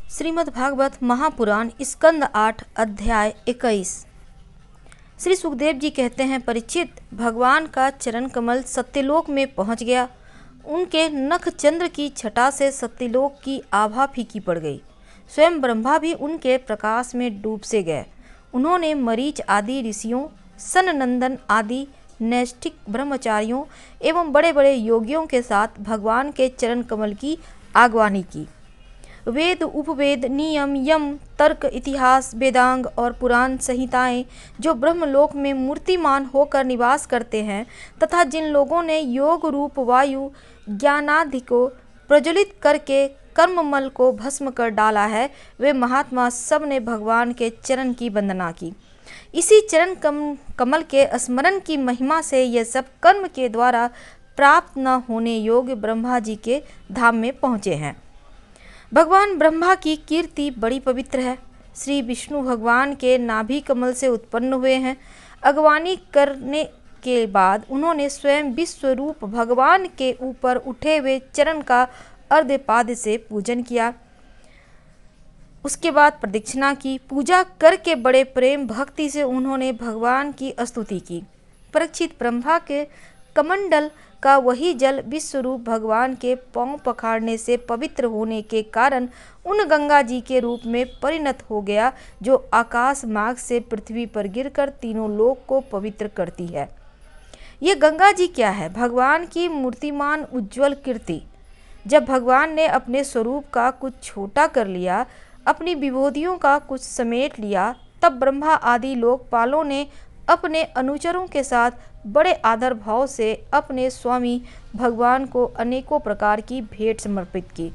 श्रीमद् भागवत महापुराण स्कंद 8 अध्याय 21। श्री सुखदेव जी कहते हैं, परीक्षित, भगवान का चरण कमल सत्यलोक में पहुंच गया। उनके नख चंद्र की छटा से सत्यलोक की आभा फीकी पड़ गई। स्वयं ब्रह्मा भी उनके प्रकाश में डूब से गए। उन्होंने मरीच आदि ऋषियों, सननंदन आदि नैष्ठिक ब्रह्मचारियों एवं बड़े बड़े योगियों के साथ भगवान के चरण कमल की आगवानी की। वेद, उपवेद, नियम, यम, तर्क, इतिहास, वेदांग और पुराण संहिताएं जो ब्रह्मलोक में मूर्तिमान होकर निवास करते हैं तथा जिन लोगों ने योग रूप वायु ज्ञानादि को प्रज्वलित करके कर्ममल को भस्म कर डाला है, वे महात्मा सब ने भगवान के चरण की वंदना की। इसी चरण कमल के स्मरण की महिमा से ये सब कर्म के द्वारा प्राप्त न होने योग्य ब्रह्मा जी के धाम में पहुँचे हैं। भगवान ब्रह्मा की कीर्ति बड़ी पवित्र है। श्री विष्णु भगवान के नाभि कमल से उत्पन्न हुए हैं। अगवानी करने के बाद उन्होंने स्वयं विश्वरूप भगवान के ऊपर उठे हुए चरण का अर्धपाद से पूजन किया। उसके बाद प्रदक्षिणा की। पूजा करके बड़े प्रेम भक्ति से उन्होंने भगवान की स्तुति की। परीक्षित, ब्रह्मा के कमंडल का वही जल विश्वरूप भगवान के पांव पखाड़ने से पवित्र होने के कारण उन गंगा जी के रूप में परिणत हो गया, जो आकाश मार्ग से पृथ्वी पर गिरकर तीनों लोक को पवित्र करती है। ये गंगा जी क्या है? भगवान की मूर्तिमान उज्ज्वल कीर्ति। जब भगवान ने अपने स्वरूप का कुछ छोटा कर लिया, अपनी विभूतियों का कुछ समेट लिया, तब ब्रह्मा आदि लोकपालों ने अपने अनुचरों के साथ बड़े आदर भाव से अपने स्वामी भगवान को अनेकों प्रकार की भेंट समर्पित की।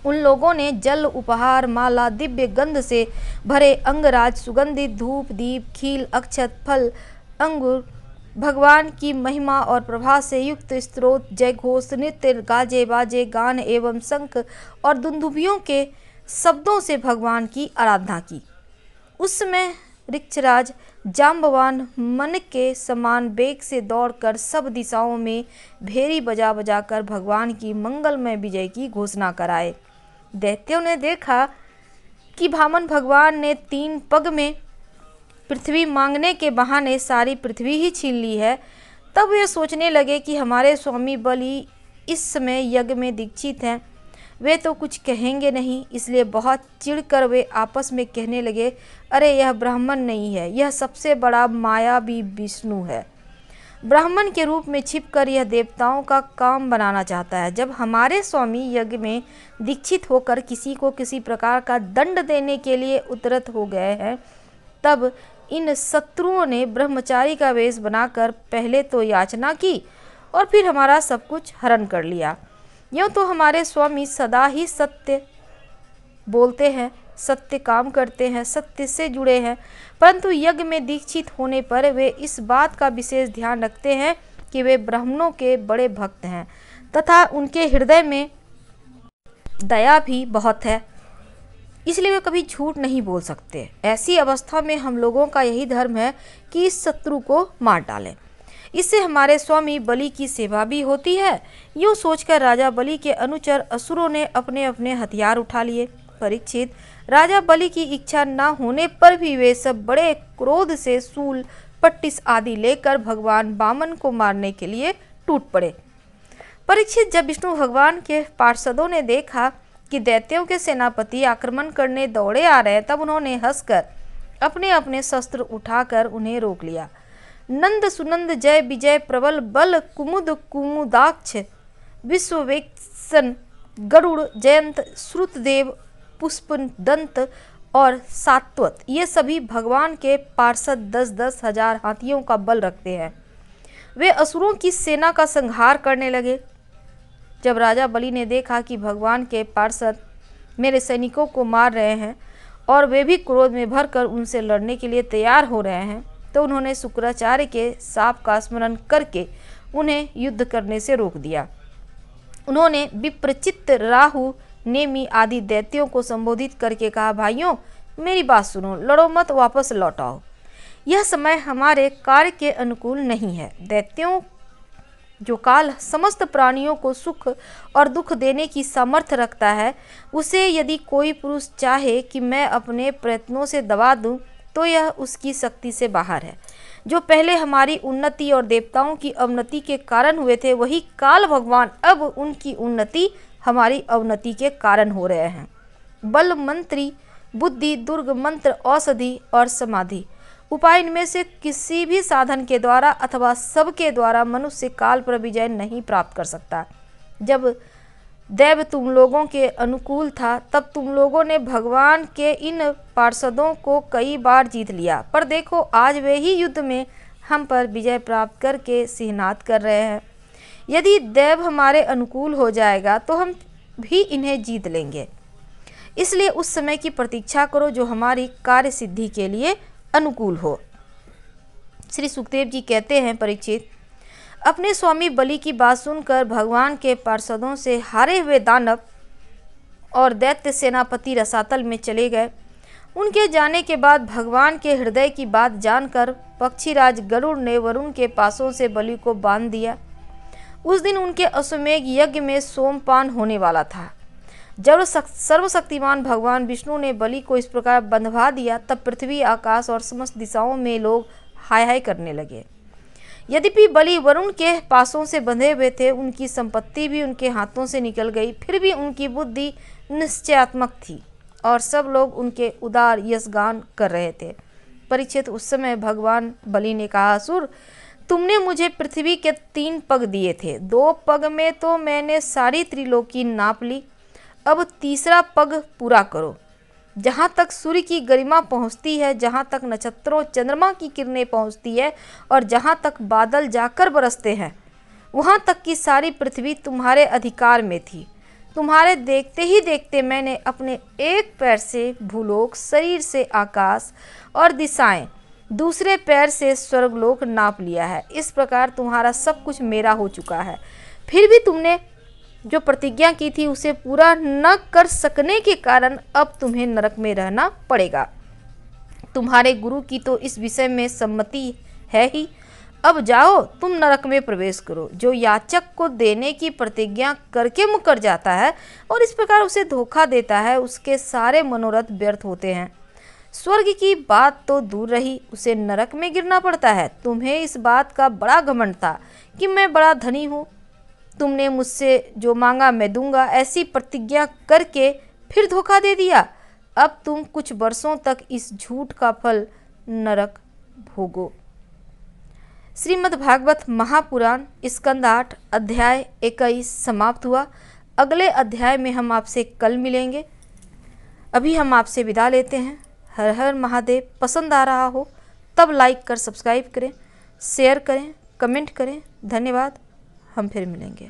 उन लोगों ने जल, उपहार, माला, दिव्य गंध से भरे अंगराज, सुगंधित धूप, दीप, खील, अक्षत, फल, अंगूर, भगवान की महिमा और प्रभा से युक्त स्तोत्र, जयघोष, नृत्य, गाजे बाजे, गान एवं शंख और दुंदुभियों के शब्दों से भगवान की आराधना की। उस समय ऋक्षराज जाम्बवान मन के समान वेग से दौड़कर सब दिशाओं में भेरी बजा बजा कर भगवान की मंगलमय विजय की घोषणा कराए। दैत्यों ने देखा कि भामन भगवान ने 3 पग में पृथ्वी मांगने के बहाने सारी पृथ्वी ही छीन ली है। तब वे सोचने लगे कि हमारे स्वामी बलि इस समय यज्ञ में दीक्षित हैं, वे तो कुछ कहेंगे नहीं। इसलिए बहुत चिढ़कर वे आपस में कहने लगे, अरे यह ब्राह्मण नहीं है, यह सबसे बड़ा मायावी विष्णु है। ब्राह्मण के रूप में छिपकर यह देवताओं का काम बनाना चाहता है। जब हमारे स्वामी यज्ञ में दीक्षित होकर किसी को किसी प्रकार का दंड देने के लिए उतरत हो गए हैं, तब इन शत्रुओं ने ब्रह्मचारी का वेश बनाकर पहले तो याचना की और फिर हमारा सब कुछ हरण कर लिया। यूँ तो हमारे स्वामी सदा ही सत्य बोलते हैं, सत्य काम करते हैं, सत्य से जुड़े हैं, परंतु यज्ञ में दीक्षित होने पर वे इस बात का विशेष ध्यान रखते हैं कि वे ब्राह्मणों के बड़े भक्त हैं तथा उनके हृदय में दया भी बहुत है, इसलिए वे कभी झूठ नहीं बोल सकते। ऐसी अवस्था में हम लोगों का यही धर्म है कि इस शत्रु को मार डालें। इससे हमारे स्वामी बलि की सेवा भी होती है। यूँ सोचकर राजा बलि के अनुचर असुरों ने अपने अपने हथियार उठा लिए। परीक्षित, राजा बलि की इच्छा न होने पर भी वे सब बड़े क्रोध से शूल, पट्टिस आदि लेकर भगवान वामन को मारने के लिए टूट पड़े। परीक्षित, जब विष्णु भगवान के पार्षदों ने देखा कि दैत्यों के सेनापति आक्रमण करने दौड़े आ रहे हैं, तब उन्होंने हंसकर अपने अपने शस्त्र उठाकर उन्हें रोक लिया। नंद, सुनंद, जय, विजय, प्रबल, बल, कुमुद, कुमुदाक्ष, विश्ववेक्षण, गरुड़, जयंत, श्रुतदेव, पुष्प दंत और सात्वत, ये सभी भगवान के पार्षद 10-10 हजार हाथियों का बल रखते हैं। वे असुरों की सेना का संहार करने लगे। जब राजा बलि ने देखा कि भगवान के पार्षद मेरे सैनिकों को मार रहे हैं और वे भी क्रोध में भरकर उनसे लड़ने के लिए तैयार हो रहे हैं, तो उन्होंने शुक्राचार्य के शाप का स्मरण करके उन्हें युद्ध करने से रोक दिया। उन्होंने विप्रचित्त, राहु, नेमि आदि दैत्यों को संबोधित करके कहा, भाइयों मेरी बात सुनो, लड़ो मत, वापस लौट आओ। यह समय हमारे कार्य के अनुकूल नहीं है। दैत्यों जो काल समस्त प्राणियों को सुख और दुख देने की सामर्थ्य रखता है, उसे यदि कोई पुरुष चाहे कि मैं अपने प्रयत्नों से दबा दूं, तो यह उसकी शक्ति से बाहर है। जो पहले हमारी उन्नति और देवताओं की अवनति के कारण हुए थे, वही काल भगवान अब उनकी उन्नति हमारी अवनति के कारण हो रहे हैं। बल, मंत्री, बुद्धि, दुर्ग, मंत्र, औषधि और समाधि उपाय, इनमें से किसी भी साधन के द्वारा अथवा सबके द्वारा मनुष्य काल पर विजय नहीं प्राप्त कर सकता। जब दैव तुम लोगों के अनुकूल था, तब तुम लोगों ने भगवान के इन पार्षदों को कई बार जीत लिया, पर देखो आज वे ही युद्ध में हम पर विजय प्राप्त करके सिंहनाद कर रहे हैं। यदि दैव हमारे अनुकूल हो जाएगा तो हम भी इन्हें जीत लेंगे। इसलिए उस समय की प्रतीक्षा करो जो हमारी कार्य सिद्धि के लिए अनुकूल हो। श्री सुखदेव जी कहते हैं, परीक्षित, अपने स्वामी बलि की बात सुनकर भगवान के पार्षदों से हारे हुए दानव और दैत्य सेनापति रसातल में चले गए। उनके जाने के बाद भगवान के हृदय की बात जानकर पक्षीराज गरुड़ ने वरुण के पासों से बलि को बांध दिया। उस दिन उनके अश्वमेघ यज्ञ में सोमपान होने वाला था। जब सर्वशक्तिमान भगवान विष्णु ने बलि को इस प्रकार बंधवा दिया, तब पृथ्वी, आकाश और समस्त दिशाओं में लोग हाय हाय करने लगे। यद्यपि बलि वरुण के पासों से बंधे हुए थे, उनकी संपत्ति भी उनके हाथों से निकल गई, फिर भी उनकी बुद्धि निश्चयात्मक थी और सब लोग उनके उदार यशगान कर रहे थे। परीक्षित, उस समय भगवान बलि ने कहा, असुर, तुमने मुझे पृथ्वी के 3 पग दिए थे। 2 पग में तो मैंने सारी त्रिलोकी नाप ली, अब तीसरा पग पूरा करो। जहाँ तक सूर्य की गरिमा पहुँचती है, जहाँ तक नक्षत्रों चंद्रमा की किरणें पहुँचती है और जहाँ तक बादल जाकर बरसते हैं, वहाँ तक की सारी पृथ्वी तुम्हारे अधिकार में थी। तुम्हारे देखते ही देखते मैंने अपने एक पैर से भूलोक, शरीर से आकाश और दिशाएं, दूसरे पैर से स्वर्गलोक नाप लिया है। इस प्रकार तुम्हारा सब कुछ मेरा हो चुका है। फिर भी तुमने जो प्रतिज्ञा की थी उसे पूरा न कर सकने के कारण अब तुम्हें नरक में रहना पड़ेगा। तुम्हारे गुरु की तो इस विषय में सम्मति है ही। अब जाओ, तुम नरक में प्रवेश करो। जो याचक को देने की प्रतिज्ञा करके मुकर जाता है और इस प्रकार उसे धोखा देता है, उसके सारे मनोरथ व्यर्थ होते हैं। स्वर्ग की बात तो दूर रही, उसे नरक में गिरना पड़ता है। तुम्हें इस बात का बड़ा घमंड था कि मैं बड़ा धनी हूँ। तुमने मुझसे जो मांगा मैं दूंगा, ऐसी प्रतिज्ञा करके फिर धोखा दे दिया। अब तुम कुछ वर्षों तक इस झूठ का फल नरक भोगो। श्रीमद् भागवत महापुराण स्कंद 8 अध्याय 21 समाप्त हुआ। अगले अध्याय में हम आपसे कल मिलेंगे। अभी हम आपसे विदा लेते हैं। हर हर महादेव। पसंद आ रहा हो तब लाइक कर सब्सक्राइब करें, शेयर करें, कमेंट करें। धन्यवाद। हम फिर मिलेंगे।